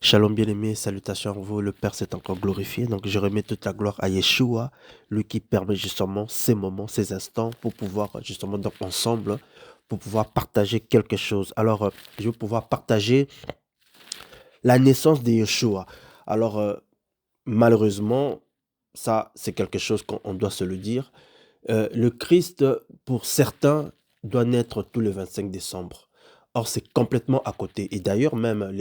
Shalom bien-aimé, salutations à vous, le Père s'est encore glorifié, donc je remets toute la gloire à Yeshua, lui qui permet justement ces moments, ces instants pour pouvoir justement donc ensemble, pour pouvoir partager quelque chose. Alors, je vais pouvoir partager la naissance de Yeshua. Alors, malheureusement, ça c'est quelque chose qu'on doit se le dire. Le Christ, pour certains, doit naître tous les 25 décembre. Or, c'est complètement à côté. Et d'ailleurs, même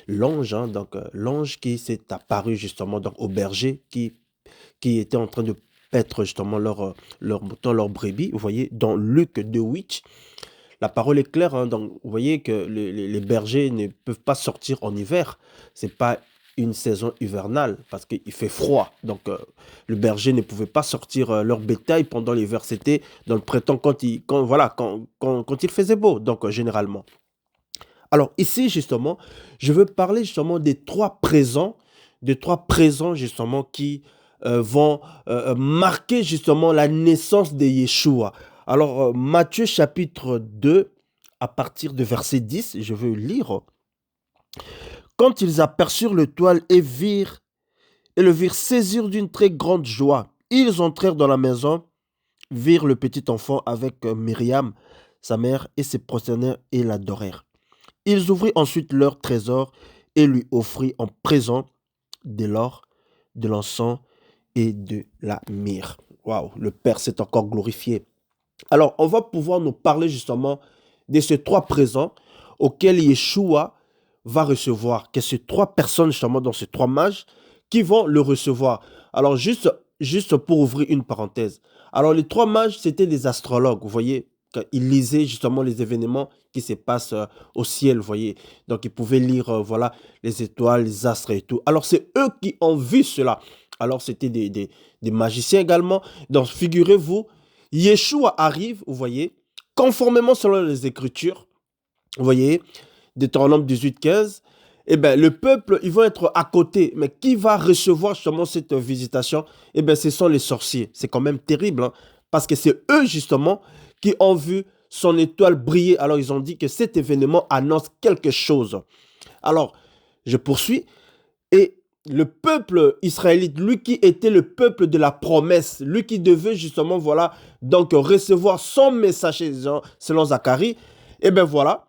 l'ange, hein, donc l'ange qui s'est apparu justement donc, au berger qui était en train de paître justement leur mouton, leur brebis, vous voyez, dans Luc 2,8, la parole est claire, hein, donc vous voyez que les bergers ne peuvent pas sortir en hiver. C'est pas une saison hivernale parce qu'il fait froid. Donc le berger ne pouvait pas sortir leur bétail pendant l'hiver. C'était dans le printemps quand il faisait beau, donc généralement. Alors ici justement, je veux parler justement des trois présents justement qui vont marquer justement la naissance de Yeshua. Alors Matthieu chapitre 2, à partir de verset 10, je veux lire. Quand ils aperçurent le toile et le virent saisir d'une très grande joie, ils entrèrent dans la maison, virent le petit enfant avec Myriam, sa mère, et se prosternèrent et l'adorèrent. Ils ouvrirent ensuite leur trésor et lui offrirent en présent de l'or, de l'encens et de la myrrhe. Waouh, le Père s'est encore glorifié. Alors, on va pouvoir nous parler justement de ces trois présents auxquels Yeshua va recevoir, que ces trois personnes justement dans ces trois mages qui vont le recevoir. Alors, juste pour ouvrir une parenthèse. Alors, les trois mages, c'était des astrologues, vous voyez, ils lisaient justement les événements qui se passent au ciel, vous voyez. Donc, ils pouvaient lire, voilà, les étoiles, les astres et tout. Alors, c'est eux qui ont vu cela. Alors, c'était des magiciens également. Donc, figurez-vous, Yeshua arrive, vous voyez, conformément selon les Écritures, vous voyez, Deutéronome 18, 15, eh bien, le peuple, ils vont être à côté. Mais qui va recevoir justement cette visitation? Eh bien, ce sont les sorciers. C'est quand même terrible, hein, parce que c'est eux, justement, qui ont vu son étoile briller. Alors, ils ont dit que cet événement annonce quelque chose. Alors, je poursuis. Et le peuple israélite, lui qui était le peuple de la promesse, lui qui devait justement, voilà, donc recevoir son messager selon Zacharie, et bien voilà,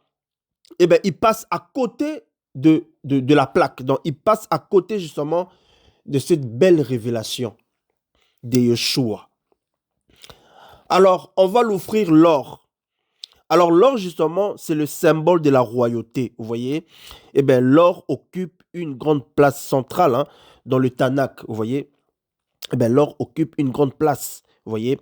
et bien il passe à côté de la plaque. Donc il passe à côté justement de cette belle révélation de Yeshua. Alors, on va l'offrir l'or. Alors, l'or, justement, c'est le symbole de la royauté, vous voyez. Eh bien, l'or occupe une grande place centrale hein, dans le Tanakh, vous voyez. Eh bien, l'or occupe une grande place, vous voyez.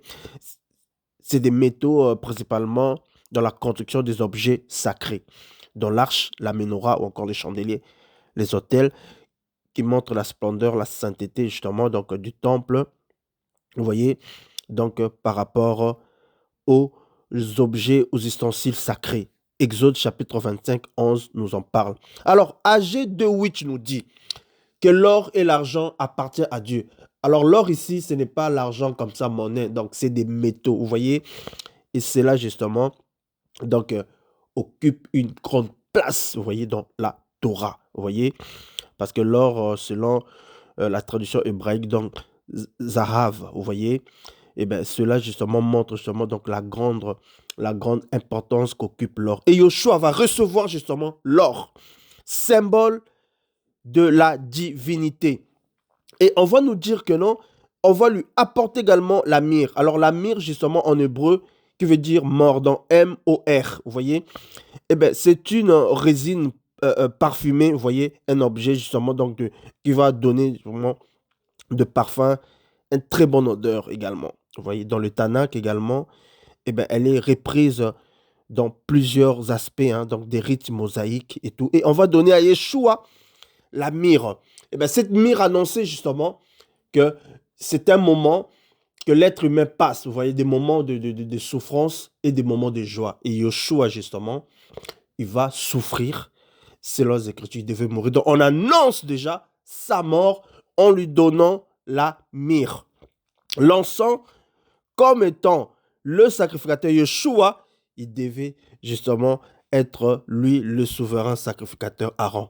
C'est des métaux principalement dans la construction des objets sacrés, dans l'arche, la menorah ou encore les chandeliers, les autels qui montrent la splendeur, la sainteté justement donc du temple, vous voyez, donc par rapport aux objets, aux ustensiles sacrés. Exode chapitre 25, 11 nous en parle. Alors, AG 2.8 nous dit que l'or et l'argent appartiennent à Dieu. Alors, l'or ici, ce n'est pas l'argent comme ça, monnaie, donc c'est des métaux, vous voyez. Et c'est là justement, donc, occupe une grande place, vous voyez, dans la Torah, vous voyez. Parce que l'or, selon la traduction hébraïque, donc, Zahav, vous voyez, et bien cela justement montre justement donc la grande importance qu'occupe l'or. Et Yoshua va recevoir justement l'or, symbole de la divinité. Et on va nous dire que non, on va lui apporter également la myrrhe. Alors la myrrhe justement en hébreu qui veut dire mordant, M-O-R, vous voyez. Eh bien c'est une résine parfumée, vous voyez, un objet justement donc qui va donner vraiment de parfum, une très bonne odeur également. Vous voyez, dans le Tanakh également, eh ben, elle est reprise dans plusieurs aspects, hein, donc des rites mosaïques et tout. Et on va donner à Yeshua la myrrhe. Eh ben, cette myrrhe annonçait justement que c'est un moment que l'être humain passe. Vous voyez, des moments de souffrance et des moments de joie. Et Yeshua, justement, il va souffrir selon les Écritures. Il devait mourir. Donc, on annonce déjà sa mort en lui donnant la myrrhe. L'encens, comme étant le sacrificateur Yeshua, il devait justement être lui le souverain sacrificateur Aaron.